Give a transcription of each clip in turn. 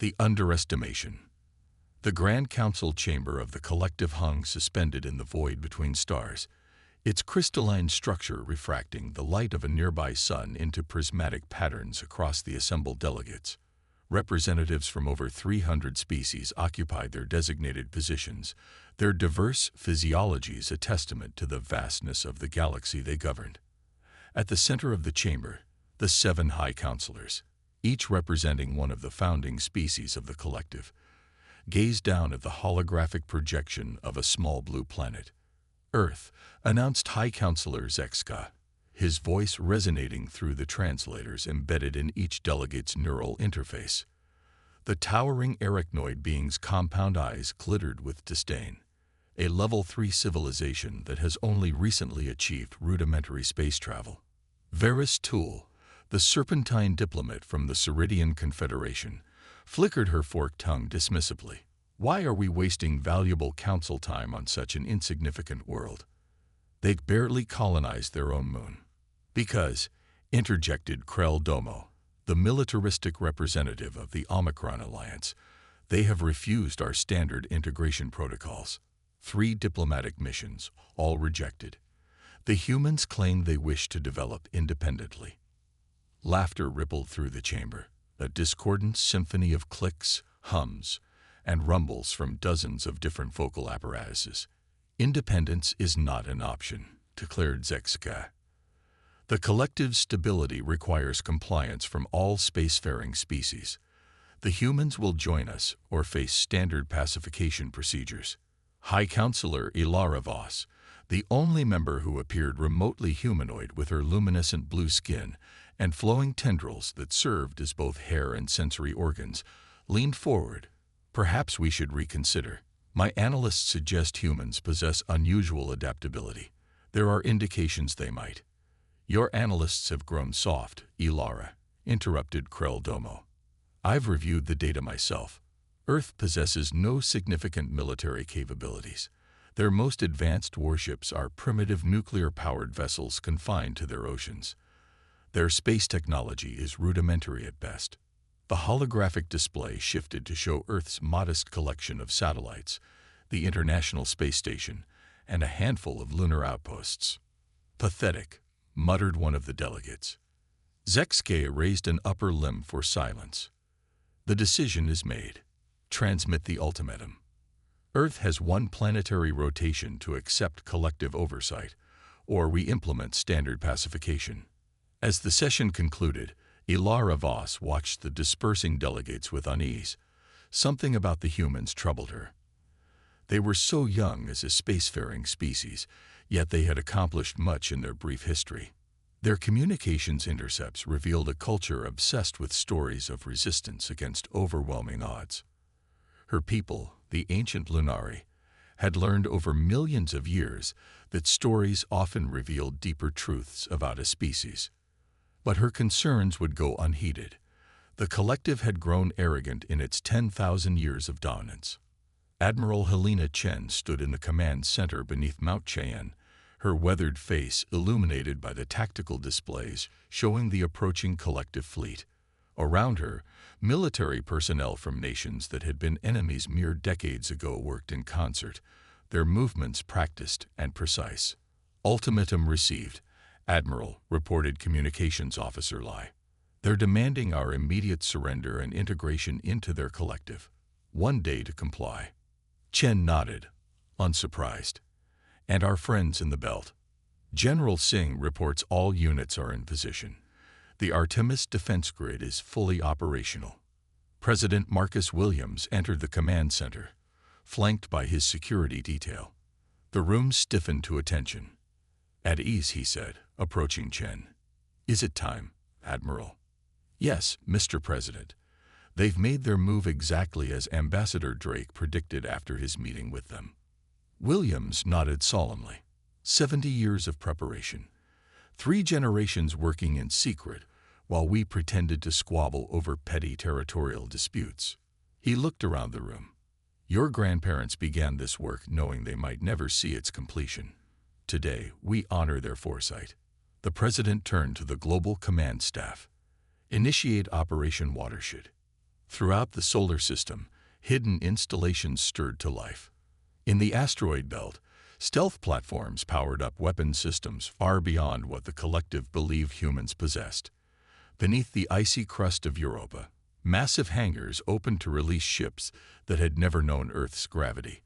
The underestimation. The Grand Council chamber of the collective hung suspended in the void between stars, its crystalline structure refracting the light of a nearby sun into prismatic patterns across the assembled delegates. Representatives from over 300 species occupied their designated positions, their diverse physiologies a testament to the vastness of the galaxy they governed. At the center of the chamber, the 7 High Counselors, each representing one of the founding species of the collective, gazed down at the holographic projection of a small blue planet. Earth, announced High Counselor Zexka, his voice resonating through the translators embedded in each delegate's neural interface. The towering arachnoid being's compound eyes glittered with disdain. A Level 3 civilization that has only recently achieved rudimentary space travel. Varys Tool, the serpentine diplomat from the Ceridian Confederation, flickered her forked tongue dismissively. Why are we wasting valuable council time on such an insignificant world? They'd barely colonized their own moon. Because, interjected Krell Domo, the militaristic representative of the Omicron Alliance, they have refused our standard integration protocols. 3 diplomatic missions, all rejected. The humans claim they wish to develop independently. Laughter rippled through the chamber, a discordant symphony of clicks, hums, and rumbles from dozens of different vocal apparatuses. Independence is not an option, declared Zexka. The collective's stability requires compliance from all spacefaring species. The humans will join us or face standard pacification procedures. High Counselor Ilara Voss, the only member who appeared remotely humanoid with her luminescent blue skin and flowing tendrils that served as both hair and sensory organs, leaned forward. Perhaps we should reconsider. My analysts suggest humans possess unusual adaptability. There are indications they might. Your analysts have grown soft, Ilara, interrupted Krell Domo. I've reviewed the data myself. Earth possesses no significant military capabilities. Their most advanced warships are primitive nuclear-powered vessels confined to their oceans. Their space technology is rudimentary at best. The holographic display shifted to show Earth's modest collection of satellites, the International Space Station, and a handful of lunar outposts. Pathetic, muttered one of the delegates. Zexka raised an upper limb for silence. The decision is made. Transmit the ultimatum. Earth has 1 planetary rotation to accept collective oversight, or we implement standard pacification. As the session concluded, Ilara Voss watched the dispersing delegates with unease. Something about the humans troubled her. They were so young as a spacefaring species, yet they had accomplished much in their brief history. Their communications intercepts revealed a culture obsessed with stories of resistance against overwhelming odds. Her people, the ancient Lunari, had learned over millions of years that stories often revealed deeper truths about a species. But her concerns would go unheeded. The collective had grown arrogant in its 10,000 years of dominance. Admiral Helena Chen stood in the command center beneath Mount Cheyenne, her weathered face illuminated by the tactical displays showing the approaching collective fleet. Around her, military personnel from nations that had been enemies mere decades ago worked in concert, their movements practiced and precise. Ultimatum received, Admiral, reported Communications Officer Lai. They're demanding our immediate surrender and integration into their collective. 1 day to comply. Chen nodded, unsurprised. And our friends in the belt. General Singh reports all units are in position. The Artemis defense grid is fully operational. President Marcus Williams entered the command center, flanked by his security detail. The room stiffened to attention. At ease, he said, approaching Chen. Is it time, Admiral? Yes, Mr. President. They've made their move exactly as Ambassador Drake predicted after his meeting with them. Williams nodded solemnly. 70 years of preparation. 3 generations working in secret, while we pretended to squabble over petty territorial disputes. He looked around the room. Your grandparents began this work knowing they might never see its completion. Today, we honor their foresight. The President turned to the Global Command Staff. Initiate Operation Watershed. Throughout the solar system, hidden installations stirred to life. In the asteroid belt, stealth platforms powered up weapon systems far beyond what the collective believed humans possessed. Beneath the icy crust of Europa, massive hangars opened to release ships that had never known Earth's gravity.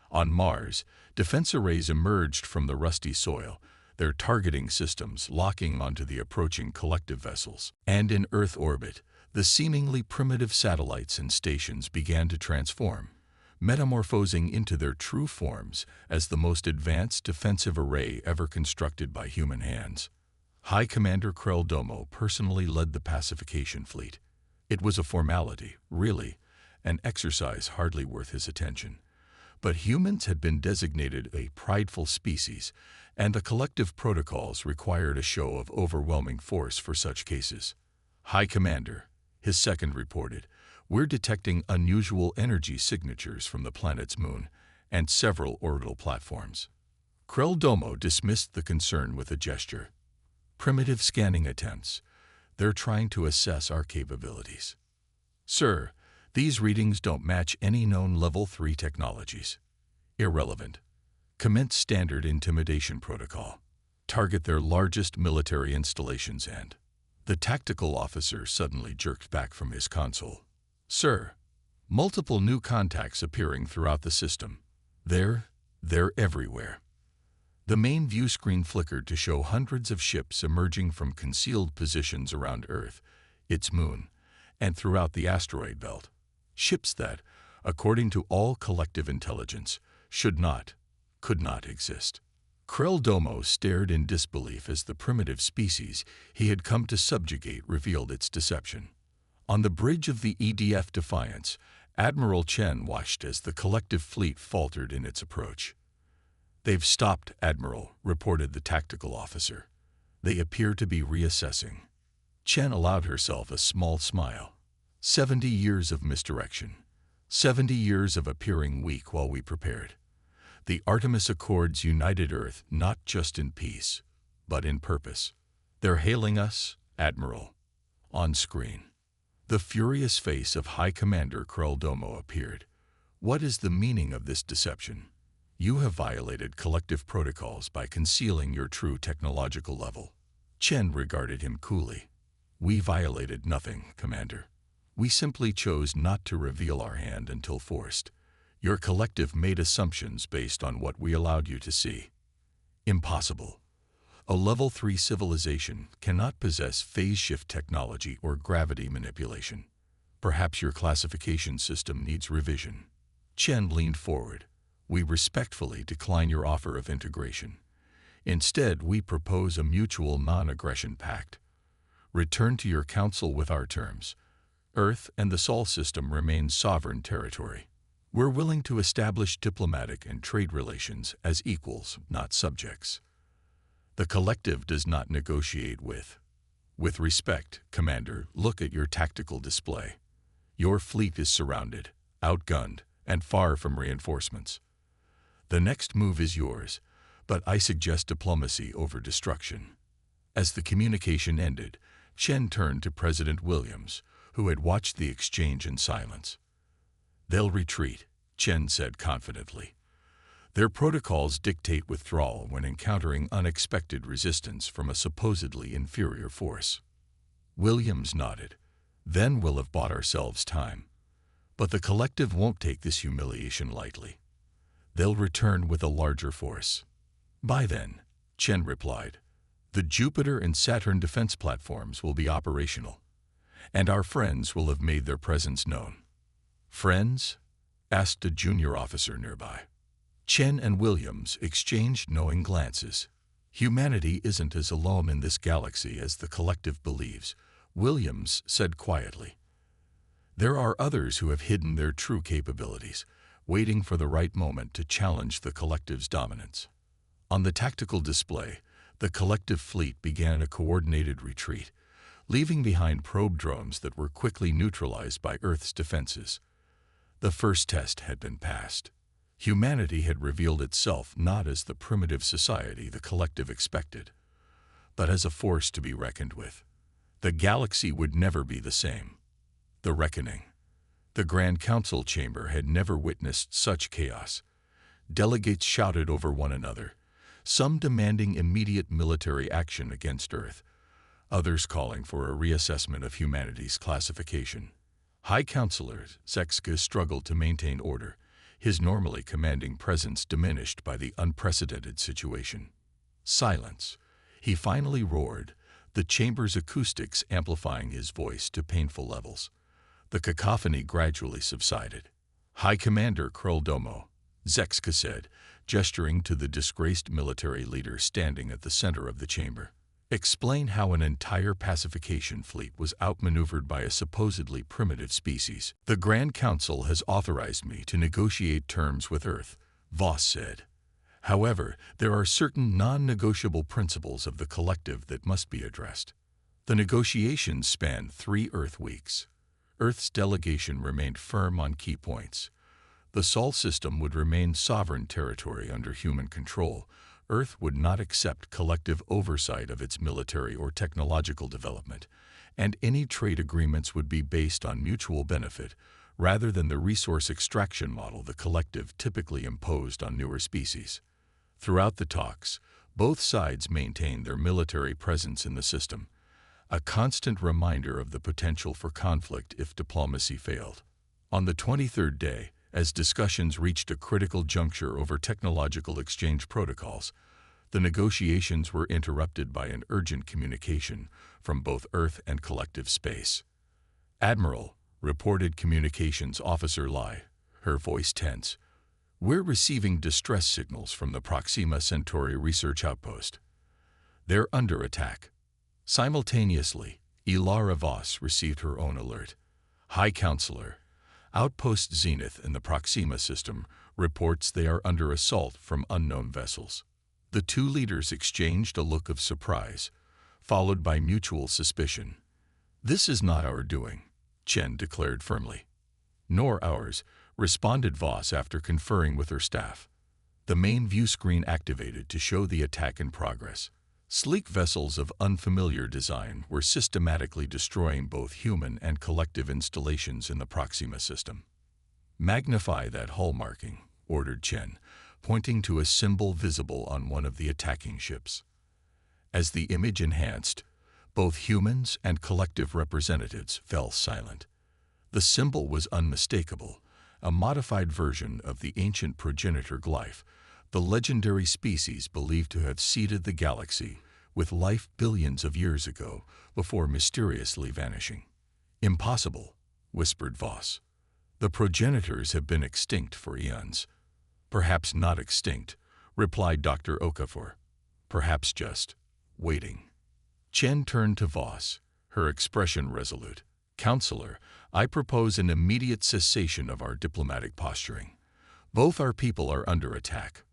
On Mars, defense arrays emerged from the rusty soil, their targeting systems locking onto the approaching collective vessels. And in Earth orbit, the seemingly primitive satellites and stations began to transform, metamorphosing into their true forms as the most advanced defensive array ever constructed by human hands. High Commander Krell Domo personally led the pacification fleet. It was a formality, really, an exercise hardly worth his attention. But humans had been designated a prideful species, and the collective protocols required a show of overwhelming force for such cases. High Commander, his second reported, we're detecting unusual energy signatures from the planet's moon and several orbital platforms. Krell Domo dismissed the concern with a gesture. Primitive scanning attempts. They're trying to assess our capabilities. Sir, these readings don't match any known Level 3 technologies. Irrelevant. Commence standard intimidation protocol. Target their largest military installations and... The tactical officer suddenly jerked back from his console. Sir, multiple new contacts appearing throughout the system. They're everywhere. The main view screen flickered to show hundreds of ships emerging from concealed positions around Earth, its moon, and throughout the asteroid belt. Ships that, according to all collective intelligence, could not exist. Krell Domo stared in disbelief as the primitive species he had come to subjugate revealed its deception. On the bridge of the EDF Defiance, Admiral Chen watched as the collective fleet faltered in its approach. They've stopped, Admiral, reported the tactical officer. They appear to be reassessing. Chen allowed herself a small smile. 70 years of misdirection. 70 years of appearing weak while we prepared. The Artemis Accords united Earth not just in peace, but in purpose. They're hailing us, Admiral. On screen. The furious face of High Commander Krell Domo appeared. What is the meaning of this deception? You have violated collective protocols by concealing your true technological level. Chen regarded him coolly. We violated nothing, Commander. We simply chose not to reveal our hand until forced. Your collective made assumptions based on what we allowed you to see. Impossible. A Level 3 civilization cannot possess phase shift technology or gravity manipulation. Perhaps your classification system needs revision. Chen leaned forward. We respectfully decline your offer of integration. Instead, we propose a mutual non-aggression pact. Return to your council with our terms. Earth and the Sol system remain sovereign territory. We're willing to establish diplomatic and trade relations as equals, not subjects. The collective does not negotiate with. With respect, Commander, look at your tactical display. Your fleet is surrounded, outgunned, and far from reinforcements. The next move is yours, but I suggest diplomacy over destruction. As the communication ended, Chen turned to President Williams, who had watched the exchange in silence. They'll retreat, Chen said confidently. Their protocols dictate withdrawal when encountering unexpected resistance from a supposedly inferior force. Williams nodded. Then we'll have bought ourselves time. But the collective won't take this humiliation lightly. They'll return with a larger force. By then, Chen replied, the Jupiter and Saturn defense platforms will be operational, and our friends will have made their presence known. Friends? Asked a junior officer nearby. Chen and Williams exchanged knowing glances. Humanity isn't as alone in this galaxy as the collective believes, Williams said quietly. There are others who have hidden their true capabilities, waiting for the right moment to challenge the collective's dominance. On the tactical display, the collective fleet began a coordinated retreat, leaving behind probe drones that were quickly neutralized by Earth's defenses. The first test had been passed. Humanity had revealed itself not as the primitive society the collective expected, but as a force to be reckoned with. The galaxy would never be the same. The reckoning. The Grand Council chamber had never witnessed such chaos. Delegates shouted over one another, some demanding immediate military action against Earth, others calling for a reassessment of humanity's classification. High Counselor Zexka struggled to maintain order, his normally commanding presence diminished by the unprecedented situation. Silence, he finally roared, the chamber's acoustics amplifying his voice to painful levels. The cacophony gradually subsided. High Commander Kroldomo, Zexka said, gesturing to the disgraced military leader standing at the center of the chamber. Explain how an entire pacification fleet was outmaneuvered by a supposedly primitive species. The Grand Council has authorized me to negotiate terms with Earth, Voss said. However, there are certain non-negotiable principles of the collective that must be addressed. The negotiations spanned 3 Earth weeks. Earth's delegation remained firm on key points. The Sol system would remain sovereign territory under human control. Earth would not accept collective oversight of its military or technological development, and any trade agreements would be based on mutual benefit rather than the resource extraction model the collective typically imposed on newer species. Throughout the talks, both sides maintained their military presence in the system, a constant reminder of the potential for conflict if diplomacy failed. On the 23rd day, as discussions reached a critical juncture over technological exchange protocols, the negotiations were interrupted by an urgent communication from both Earth and collective space. Admiral, reported Communications Officer Lai, her voice tense. We're receiving distress signals from the Proxima Centauri research outpost. They're under attack. Simultaneously, Ilara Voss received her own alert. High Counselor, Outpost Zenith in the Proxima system reports they are under assault from unknown vessels. The two leaders exchanged a look of surprise, followed by mutual suspicion. This is not our doing, Chen declared firmly. Nor ours, responded Voss after conferring with her staff. The main view screen activated to show the attack in progress. Sleek vessels of unfamiliar design were systematically destroying both human and collective installations in the Proxima system. Magnify that hull marking, ordered Chen, pointing to a symbol visible on one of the attacking ships. As the image enhanced, both humans and collective representatives fell silent. The symbol was unmistakable, a modified version of the ancient progenitor glyph, the legendary species believed to have seeded the galaxy with life billions of years ago before mysteriously vanishing. Impossible, whispered Voss. The progenitors have been extinct for eons. Perhaps not extinct, replied Dr. Okafor. Perhaps just waiting. Chen turned to Voss, her expression resolute. Counselor, I propose an immediate cessation of our diplomatic posturing. Both our people are under attack.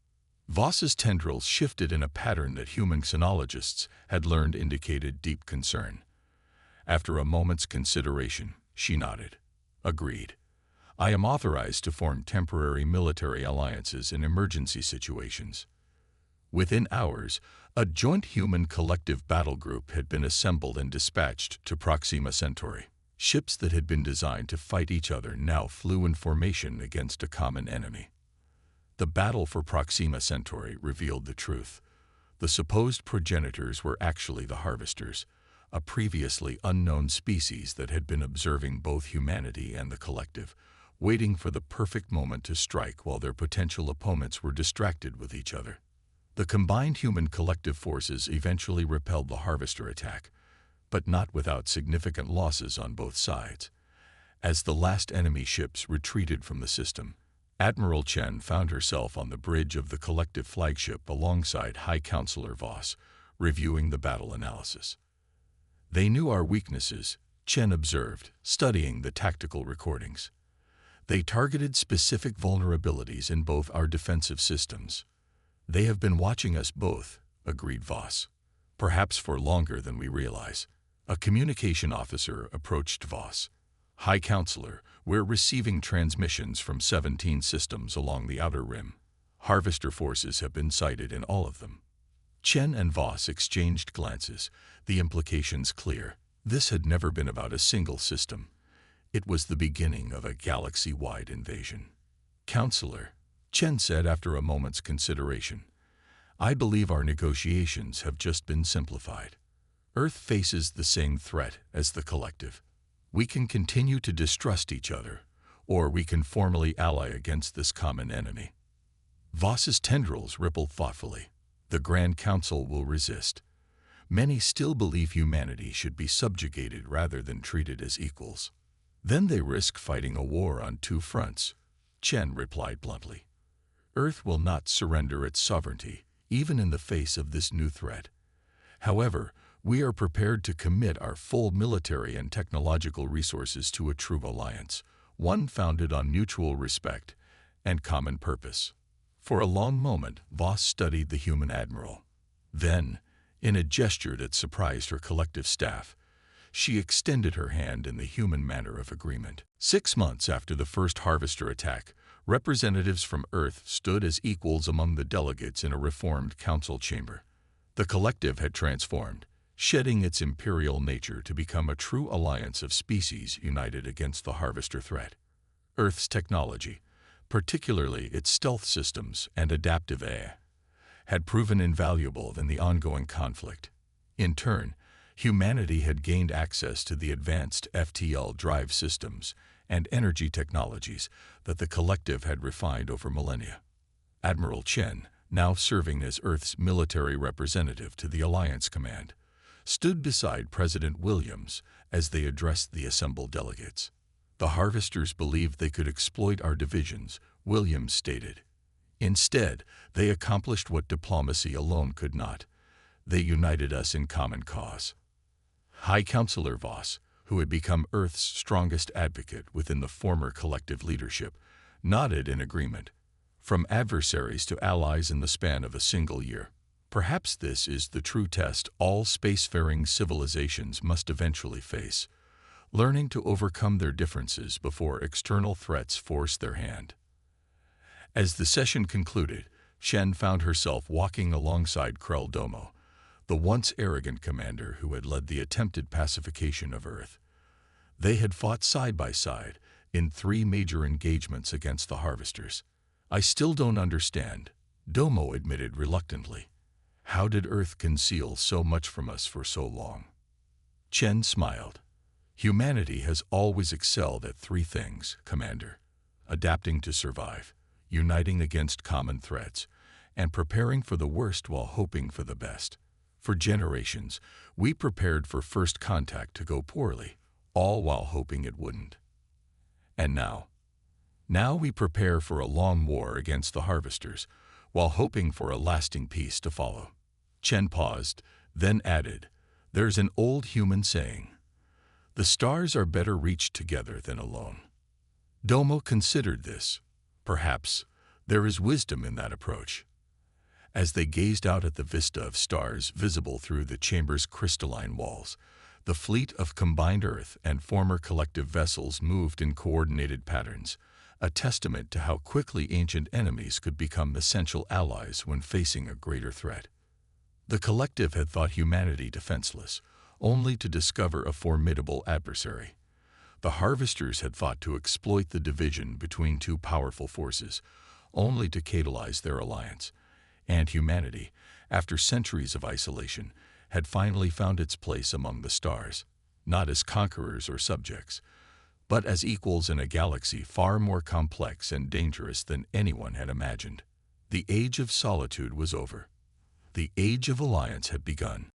Voss's tendrils shifted in a pattern that human xenologists had learned indicated deep concern. After a moment's consideration, she nodded. Agreed. I am authorized to form temporary military alliances in emergency situations. Within hours, a joint human collective battle group had been assembled and dispatched to Proxima Centauri. Ships that had been designed to fight each other now flew in formation against a common enemy. The battle for Proxima Centauri revealed the truth. The supposed progenitors were actually the harvesters, a previously unknown species that had been observing both humanity and the collective, waiting for the perfect moment to strike while their potential opponents were distracted with each other. The combined human collective forces eventually repelled the harvester attack, but not without significant losses on both sides. As the last enemy ships retreated from the system, Admiral Chen found herself on the bridge of the collective flagship alongside High Counselor Voss, reviewing the battle analysis. They knew our weaknesses, Chen observed, studying the tactical recordings. They targeted specific vulnerabilities in both our defensive systems. They have been watching us both, agreed Voss. Perhaps for longer than we realize. A communication officer approached Voss. High Counselor, we're receiving transmissions from 17 systems along the outer rim. Harvester forces have been sighted in all of them. Chen and Voss exchanged glances, the implications clear. This had never been about a single system. It was the beginning of a galaxy-wide invasion. "Counselor," Chen said after a moment's consideration, "I believe our negotiations have just been simplified. Earth faces the same threat as the Collective. We can continue to distrust each other, or we can formally ally against this common enemy." Voss's tendrils rippled thoughtfully. "The Grand Council will resist. Many still believe humanity should be subjugated rather than treated as equals. Then they risk fighting a war on two fronts," Chen replied bluntly. "Earth will not surrender its sovereignty, even in the face of this new threat. However, we are prepared to commit our full military and technological resources to a true alliance, one founded on mutual respect and common purpose." For a long moment, Voss studied the human admiral. Then, in a gesture that surprised her collective staff, she extended her hand in the human manner of agreement. 6 months after the first Harvester attack, representatives from Earth stood as equals among the delegates in a reformed council chamber. The Collective had transformed, shedding its imperial nature to become a true alliance of species united against the Harvester threat. Earth's technology, particularly its stealth systems and adaptive AI, had proven invaluable in the ongoing conflict. In turn, humanity had gained access to the advanced FTL drive systems and energy technologies that the Collective had refined over millennia. Admiral Chen, now serving as Earth's military representative to the Alliance Command, stood beside President Williams as they addressed the assembled delegates. "The Harvesters believed they could exploit our divisions," Williams stated. "Instead, they accomplished what diplomacy alone could not. They united us in common cause." High Counselor Voss, who had become Earth's strongest advocate within the former Collective leadership, nodded in agreement. From adversaries to allies in the span of a single year. Perhaps this is the true test all spacefaring civilizations must eventually face, learning to overcome their differences before external threats force their hand. As the session concluded, Shen found herself walking alongside Krell Domo, the once arrogant commander who had led the attempted pacification of Earth. They had fought side by side in 3 major engagements against the Harvesters. "I still don't understand," Domo admitted reluctantly. "How did Earth conceal so much from us for so long?" Chen smiled. "Humanity has always excelled at 3 things, Commander: adapting to survive, uniting against common threats, and preparing for the worst while hoping for the best. For generations, we prepared for first contact to go poorly, all while hoping it wouldn't. And now we prepare for a long war against the Harvesters, while hoping for a lasting peace to follow." Chen paused, then added, "There's an old human saying, 'The stars are better reached together than alone.'" Domo considered this. Perhaps there is wisdom in that approach. As they gazed out at the vista of stars visible through the chamber's crystalline walls, the fleet of combined Earth and former Collective vessels moved in coordinated patterns, a testament to how quickly ancient enemies could become essential allies when facing a greater threat. The Collective had thought humanity defenseless, only to discover a formidable adversary. The Harvesters had thought to exploit the division between 2 powerful forces, only to catalyze their alliance. And humanity, after centuries of isolation, had finally found its place among the stars, not as conquerors or subjects, but as equals in a galaxy far more complex and dangerous than anyone had imagined. The age of solitude was over. The age of alliance had begun.